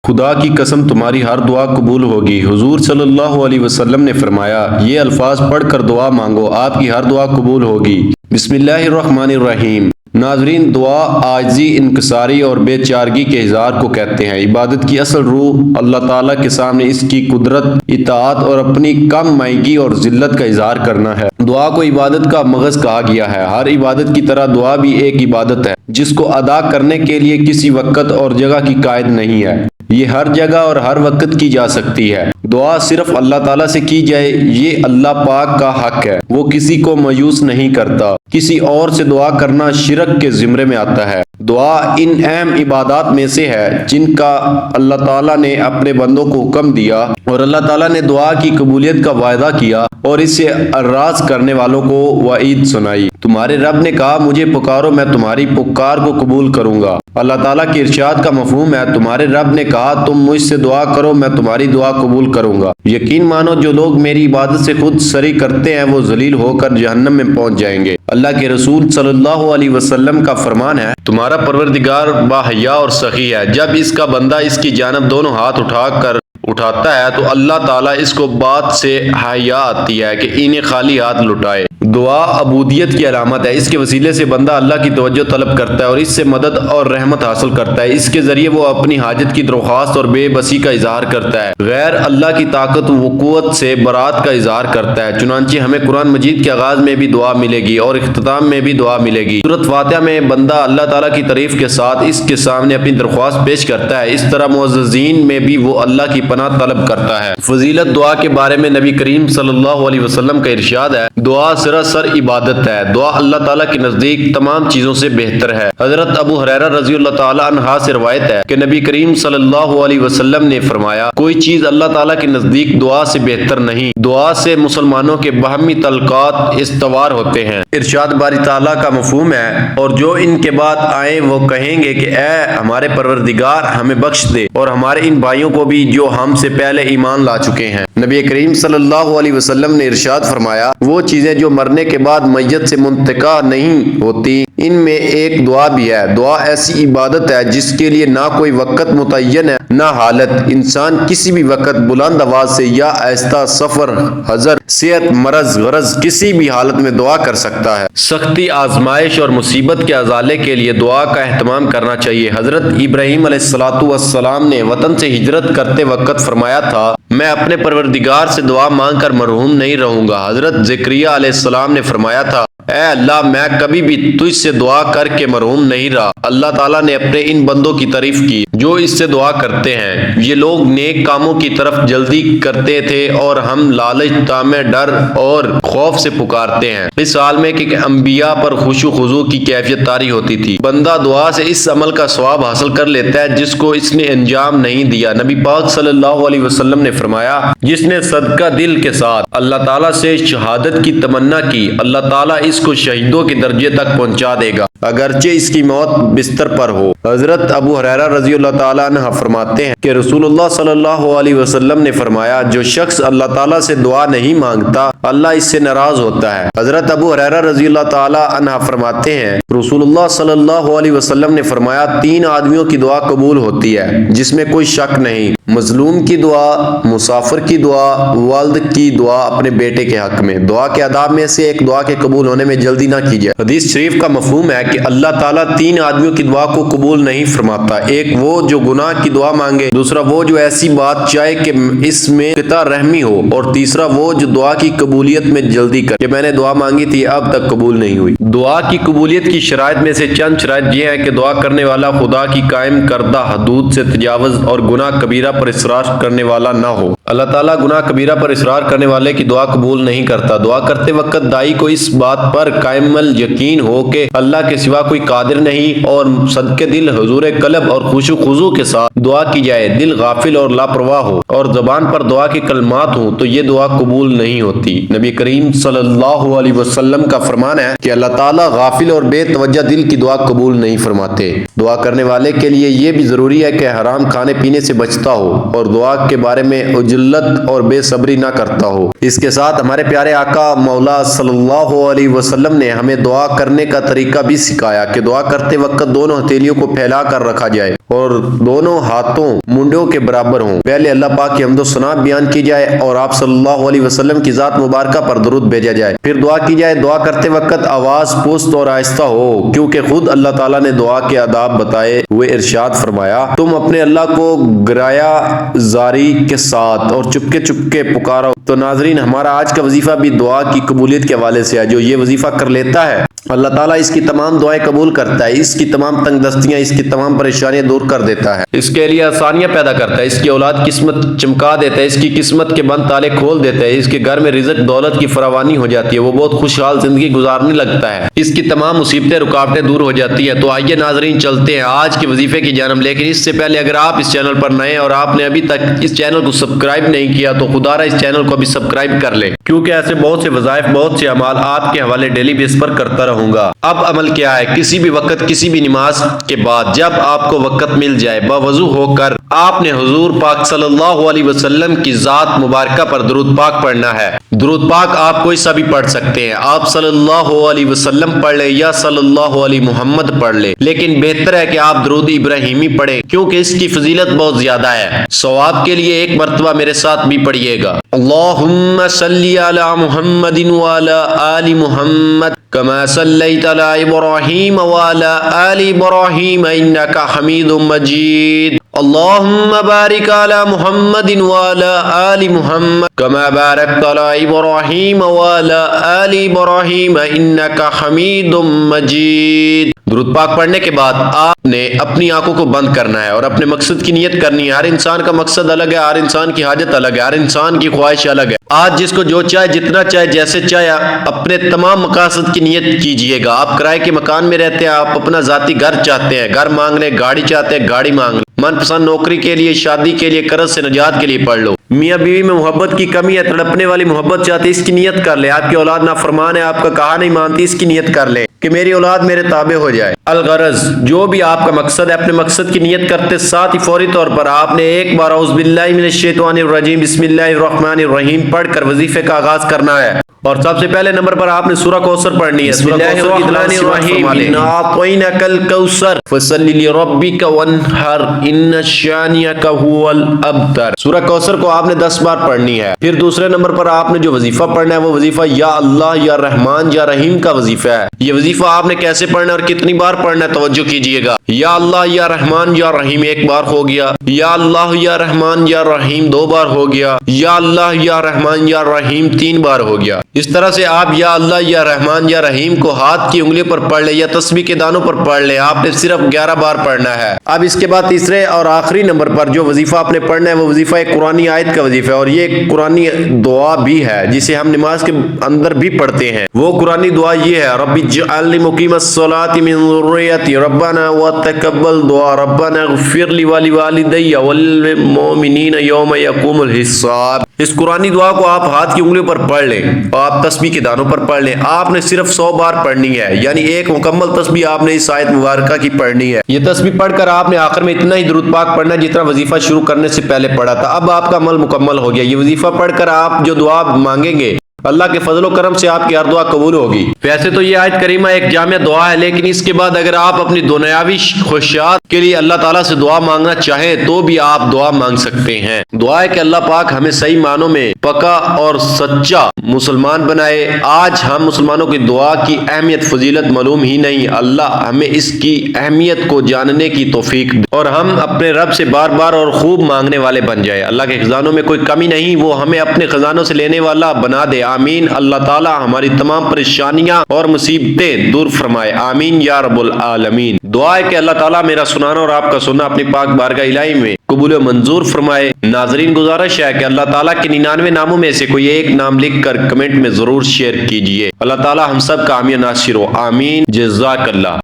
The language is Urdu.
خدا کی قسم تمہاری ہر دعا قبول ہوگی۔ حضور صلی اللہ علیہ وسلم نے فرمایا، یہ الفاظ پڑھ کر دعا مانگو، آپ کی ہر دعا قبول ہوگی۔ بسم اللہ الرحمن الرحیم۔ ناظرین، دعا عاجزی، انکساری اور بے چارگی کے اظہار کو کہتے ہیں۔ عبادت کی اصل روح اللہ تعالیٰ کے سامنے اس کی قدرت، اطاعت اور اپنی کم مائیگی اور ذلت کا اظہار کرنا ہے۔ دعا کو عبادت کا مغز کہا گیا ہے۔ ہر عبادت کی طرح دعا بھی ایک عبادت ہے جس کو ادا کرنے کے لیے کسی وقت اور جگہ کی قائد نہیں ہے۔ یہ ہر جگہ اور ہر وقت کی جا سکتی ہے۔ دعا صرف اللہ تعالیٰ سے کی جائے، یہ اللہ پاک کا حق ہے۔ وہ کسی کو مایوس نہیں کرتا۔ کسی اور سے دعا کرنا شرک کے زمرے میں آتا ہے۔ دعا ان اہم عبادات میں سے ہے جن کا اللہ تعالیٰ نے اپنے بندوں کو حکم دیا، اور اللہ تعالیٰ نے دعا کی قبولیت کا وعدہ کیا اور اس سے اعراض کرنے والوں کو وعید سنائی۔ تمہارے رب نے کہا، مجھے پکارو، میں تمہاری پکار کو قبول کروں گا۔ اللہ تعالیٰ کے ارشاد کا مفہوم ہے، تمہارے رب نے کہا، تم مجھ سے دعا کرو، میں تمہاری دعا قبول کروں گا۔ یقین مانو، جو لوگ میری عبادت سے خود سری کرتے ہیں وہ ذلیل ہو کر جہنم میں پہنچ جائیں گے۔ اللہ کے رسول صلی اللہ علیہ وسلم کا فرمان ہے، تمہارا پروردگار باحیا اور سخی ہے۔ جب اس کا بندہ اس کی جانب دونوں ہاتھ اٹھاتا ہے تو اللہ تعالیٰ اس کو بات سے حیا آتی ہے کہ انہیں خالی ہاتھ لٹائے۔ دعا عبودیت کی علامت ہے۔ اس کے وسیلے سے بندہ اللہ کی توجہ طلب کرتا ہے اور اس سے مدد اور رحمت حاصل کرتا ہے۔ اس کے ذریعے وہ اپنی حاجت کی درخواست اور بے بسی کا اظہار کرتا ہے، غیر اللہ کی طاقت و قوت سے برات کا اظہار کرتا ہے۔ چنانچہ ہمیں قرآن مجید کے آغاز میں بھی دعا ملے گی اور اختتام میں بھی دعا ملے گی۔ سورۃ فاتحہ میں بندہ اللہ تعالیٰ کی تعریف کے ساتھ اس کے سامنے اپنی درخواست پیش کرتا ہے۔ اس طرح معززین میں بھی وہ اللہ کی پناہ طلب کرتا ہے۔ فضیلت دعا کے بارے میں نبی کریم صلی اللہ علیہ وسلم کا ارشاد ہے، دعا سراسر عبادت ہے۔ دعا اللہ تعالیٰ کے نزدیک تمام چیزوں سے بہتر ہے۔ حضرت ابو ہریرہ رضی اللہ تعالیٰ عنہ سے روایت ہے کہ نبی کریم صلی اللہ علیہ وسلم نے فرمایا، کوئی چیز اللہ تعالیٰ کے نزدیک دعا سے بہتر نہیں۔ دعا سے مسلمانوں کے باہمی تعلقات استوار ہوتے ہیں۔ ارشاد باری تعالیٰ کا مفہوم ہے، اور جو ان کے بعد آئیں وہ کہیں گے کہ اے ہمارے پروردگار، ہمیں بخش دے اور ہمارے ان بھائیوں کو بھی جو ہم سے پہلے ایمان لا چکے ہیں۔ نبی کریم صلی اللہ علیہ وسلم نے ارشاد فرمایا، وہ چیزیں جو مرنے کے بعد میت سے منتقل نہیں ہوتی، ان میں ایک دعا بھی ہے۔ دعا ایسی عبادت ہے جس کے لیے نہ کوئی وقت متعین ہے نہ حالت۔ انسان کسی بھی وقت بلند آواز سے یا آہستہ، سفر، حضر، صحت، مرض، غرض، کسی بھی حالت میں دعا کر سکتا ہے۔ سختی، آزمائش اور مصیبت کے ازالے کے لیے دعا کا اہتمام کرنا چاہیے۔ حضرت ابراہیم علیہ السلام نے وطن سے ہجرت کرتے وقت فرمایا تھا، میں اپنے پروردگار سے دعا مانگ کر محروم نہیں رہوں گا۔ حضرت زکریا علیہ السلام نے فرمایا تھا، اے اللہ، میں کبھی بھی تجھ سے دعا کر کے محروم نہیں رہا۔ اللہ تعالیٰ نے اپنے ان بندوں کی تعریف کی جو اس سے دعا کرتے ہیں۔ یہ لوگ نیک کاموں کی طرف جلدی کرتے تھے اور ہم لالچ، طمع، ڈر اور خوف سے پکارتے ہیں، اس حال میں کہ انبیاء پر خشوع و خضوع کی کیفیت طاری ہوتی تھی۔ بندہ دعا سے اس عمل کا ثواب حاصل کر لیتا ہے جس کو اس نے انجام نہیں دیا۔ نبی پاک صلی اللہ علیہ وسلم نے فرمایا، جس نے صدقہ دل کے ساتھ اللہ تعالیٰ سے شہادت کی تمنا کی، اللہ تعالیٰ اس کو شہیدوں کے درجے تک پہنچا دے گا، اگرچہ اس کی موت بستر پر ہو۔ حضرت ابو ہریرہ رضی اللہ تعالیٰ عنہ فرماتے ہیں کہ رسول اللہ صلی اللہ علیہ وسلم نے فرمایا، جو شخص اللہ تعالیٰ سے دعا نہیں مانگتا، اللہ اس سے ناراض ہوتا ہے۔ حضرت ابو ہریرہ رضی اللہ تعالیٰ عنہ فرماتے ہیں، رسول اللہ صلی اللہ علیہ وسلم نے فرمایا، 3 آدمیوں کی دعا قبول ہوتی ہے جس میں کوئی شک نہیں، مظلوم کی دعا، مسافر کی دعا، والد کی دعا اپنے بیٹے کے حق میں۔ دعا کے آداب میں سے ایک دعا کے قبول ہونے میں جلدی نہ کی جائے۔ حدیث شریف کا مفہوم ہے کہ اللہ تعالیٰ 3 آدمیوں کی دعا کو قبول نہیں فرماتا۔ ایک وہ جو گناہ کی دعا مانگے، دوسرا وہ جو ایسی بات چاہے کہ اس میں قطع رحمی ہو، اور تیسرا وہ جو دعا کی قبولیت میں جلدی کرے کہ میں نے دعا مانگی تھی اب تک قبول نہیں ہوئی۔ دعا کی قبولیت کی شرائط میں سے چند شرائط یہ ہیں کہ دعا کرنے والا خدا کی قائم کردہ حدود سے تجاوز اور گناہ کبیرہ پر اصرار کرنے والا نہ ہو۔ اللہ تعالیٰ گناہ کبیرہ پر اصرار کرنے والے کی دعا قبول نہیں کرتا۔ دعا کرتے وقت داعی کو اس بات پر کامل یقین ہو کہ اللہ کے سوا کوئی قادر نہیں، اور صدقے دل، حضور قلب اور خشوع و خضوع کے ساتھ دعا کی جائے۔ دل غافل اور لاپرواہ ہو اور زبان پر دعا کے کلمات ہوں تو یہ دعا قبول نہیں ہوتی۔ نبی کریم صلی اللہ علیہ وسلم کا فرمان ہے کہ اللہ تعالیٰ غافل اور بے توجہ دل کی دعا قبول نہیں فرماتے۔ دعا کرنے والے کے لیے یہ بھی ضروری ہے کہ حرام کھانے پینے سے بچتا ہو اور دعا کے بارے میں عجلت اور بے صبری نہ کرتا ہو۔ اس کے ساتھ ہمارے پیارے آقا مولا صلی اللہ علیہ وسلم نے ہمیں دعا کرنے کا طریقہ بھی سکھایا کہ دعا کرتے وقت دونوں ہتھیلیوں کو پھیلا کر رکھا جائے اور دونوں ہاتھوں منڈوں کے برابر ہوں۔ پہلے اللہ پاک کی حمد و ثنا بیان کی جائے اور آپ صلی اللہ علیہ وسلم کی ذات مبارکہ پر درود بھیجا جائے، پھر دعا کی جائے۔ دعا کرتے وقت آواز پست اور آہستہ ہو، کیونکہ خود اللہ تعالیٰ نے دعا کے آداب بتائے ہوئے ارشاد فرمایا، تم اپنے اللہ کو گرایا زاری کے ساتھ اور چپکے چپکے پکارو۔ تو ناظرین، ہمارا آج کا وظیفہ بھی دعا کی قبولیت کے حوالے سے ہے۔ جو یہ وظیفہ کر لیتا ہے اللہ تعالیٰ اس کی تمام دعائیں قبول کرتا ہے، اس کی تمام تنگ دستیاں، اس کی تمام پریشانیاں دور کر دیتا ہے، اس کے لیے آسانیاں پیدا کرتا ہے، اس کی اولاد قسمت چمکا دیتا ہے، اس کی قسمت کے بند تالے کھول دیتا ہے، اس کے گھر میں رزق دولت کی فراوانی ہو جاتی ہے، وہ بہت خوشحال زندگی گزارنے لگتا ہے، اس کی تمام مصیبتیں رکاوٹیں دور ہو جاتی ہیں۔ تو آئیے ناظرین چلتے ہیں آج کے وظیفے کی جانب، لیکن اس سے پہلے اگر آپ اس چینل پر نئے اور آپ نے ابھی تک اس چینل کو سبسکرائب نہیں کیا تو خدا را اس چینل کو بھی سبسکرائب کر لیں، کیونکہ ایسے بہت سے وظائف، بہت سے اعمال آپ کے حوالے ڈیلی بیس پر کرتا رہوں گا۔ اب عمل کیا ہے؟ کسی بھی وقت کسی بھی نماز کے بعد جب آپ کو وقت مل جائے باوضو ہو کر آپ نے حضور پاک صلی اللہ علیہ وسلم کی ذات مبارکہ پر درود پاک پڑھنا ہے۔ درود پاک آپ کوئی سا بھی پڑھ سکتے ہیں، آپ صلی اللہ علیہ وسلم پڑھ لیں یا صلی اللہ علیہ محمد پڑھ لیں، لیکن بہتر ہے کہ آپ درود ابراہیمی پڑھیں کیونکہ اس کی فضیلت بہت زیادہ ہے۔ ثواب کے لیے ایک مرتبہ میرے ساتھ بھی پڑھیے گا، اللہم صلی علی محمد وعلی آل محمد كما صليت على إبراهيم وعلى آل إبراهيم إنك حميد مجيد اللهم بارك على محمد وعلى آل محمد كما باركت على إبراهيم وعلى آل إبراهيم إنك حميد مجيد۔ درود پاک پڑھنے کے بعد آپ نے اپنی آنکھوں کو بند کرنا ہے اور اپنے مقصد کی نیت کرنی ہے۔ ہر انسان کا مقصد الگ ہے، ہر انسان کی حاجت الگ ہے، ہر انسان کی خواہش الگ ہے۔ آج جس کو جو چاہے، جتنا چاہے، جیسے چاہے، اپنے تمام مقاصد کی نیت کیجئے گا۔ آپ کرائے کے مکان میں رہتے ہیں، آپ اپنا ذاتی گھر چاہتے ہیں، گھر مانگ لیں، گاڑی چاہتے ہیں، گاڑی مانگ لیں، من پسند نوکری کے لیے، شادی کے لیے، قرض سے نجات کے لیے پڑھ لو، میاں بیوی میں محبت کی کمی ہے، تڑپنے والی محبت چاہتے، اس کی نیت کر لیں۔ آپ کی اولاد نافرمان ہے، آپ کا کہا نہیں مانتی، اس کی نیت کر لیں کہ میری اولاد میرے تابع ہو جائے۔ الغرض جو بھی آپ کا مقصد ہے، اپنے مقصد کی نیت کرتے ساتھ ہی فوری طور پر آپ نے ایک بار اعوذ باللہ من الشیطان الرجیم بسم اللہ الرحمن الرحیم پڑھ کر وظیفے کا آغاز کرنا ہے، اور سب سے پہلے نمبر پر آپ نے سورہ کوثر پڑھنی ہے۔ بسم اللہ الرحمن الرحیم انا اعطیناک الکوثر فصل لربک وانحر ان شانئک هو الابتر۔ سورہ کوثر کو آپ نے 10 بار پڑھنی ہے۔ پھر دوسرے نمبر پر آپ نے جو وظیفہ پڑھنا ہے وہ وظیفہ یا اللہ یا رحمان یا رحیم کا وظیفہ ہے۔ یہ وظیفہ آپ نے کیسے پڑھنا ہے اور کتنی بار پڑھنا ہے توجہ کیجئے گا۔ یا اللہ یا رحمان یا رحیم ایک بار ہو گیا، یا اللہ یا رحمان یا رحیم 2 بار ہو گیا، یا اللہ یا رحمان یا رحیم 3 بار ہو گیا۔ اس طرح سے آپ یا اللہ یا رحمان یا رحیم کو ہاتھ کی انگلیوں پر پڑھ لیں یا تسبیح کے دانوں پر پڑھ لیں، آپ نے صرف 11 بار پڑھنا ہے۔ اب اس کے بعد تیسرے اور آخری نمبر پر جو وظیفہ آپ نے پڑھنا ہے وہ وظیفہ ایک قرآنی آیت کا وظیفہ ہے، اور یہ ایک قرآنی دعا بھی ہے جسے ہم نماز کے اندر بھی پڑھتے ہیں۔ وہ قرآنی دعا یہ ہے، رب اجعلنی مقیم الصلاۃ من ذریتی ربنا وتقبل دعا ربنا اغفر لی ولوالدی وللمؤمنین یوم یقوم الحساب۔ اس قرآنی دعا کو آپ ہاتھ کی انگلیوں پر پڑھ لیں اور آپ تسبیح کے دانوں پر پڑھ لیں۔ آپ نے صرف 100 بار پڑھنی ہے، یعنی ایک مکمل تسبیح آپ نے اس آیت مبارکہ کی پڑھنی ہے۔ یہ تسبیح پڑھ کر آپ نے آخر میں اتنا ہی درود پاک پڑھنا ہے جتنا وظیفہ شروع کرنے سے پہلے پڑھا تھا۔ اب آپ کا عمل مکمل ہو گیا۔ یہ وظیفہ پڑھ کر آپ جو دعا مانگیں گے اللہ کے فضل و کرم سے آپ کی ہر دعا قبول ہوگی۔ ویسے تو یہ آیت کریمہ ایک جامع دعا ہے، لیکن اس کے بعد اگر آپ اپنی دنیاوی خواہشات کے لیے اللہ تعالیٰ سے دعا مانگنا چاہیں تو بھی آپ دعا مانگ سکتے ہیں۔ دعا ہے کہ اللہ پاک ہمیں صحیح معنوں میں پکا اور سچا مسلمان بنائے۔ آج ہم مسلمانوں کی دعا کی اہمیت فضیلت معلوم ہی نہیں، اللہ ہمیں اس کی اہمیت کو جاننے کی توفیق دے اور ہم اپنے رب سے بار بار اور خوب مانگنے والے بن جائے۔ اللہ کے خزانوں میں کوئی کمی نہیں، وہ ہمیں اپنے خزانوں سے لینے والا بنا دے۔ آمین۔ اللہ تعالی ہماری تمام پریشانیاں اور مصیبتیں دور فرمائے، آمین یا رب العالمین۔ دعا ہے کہ اللہ تعالیٰ میرا سنانا اور آپ کا سننا اپنی پاک بارگاہ الہی میں قبول و منظور فرمائے۔ ناظرین گزارش ہے کہ اللہ تعالیٰ کے 99 ناموں میں سے کوئی ایک نام لکھ کر کمنٹ میں ضرور شیئر کیجئے۔ اللہ تعالیٰ ہم سب کا حامی و ناصر ہو، آمین۔ جزاک اللہ۔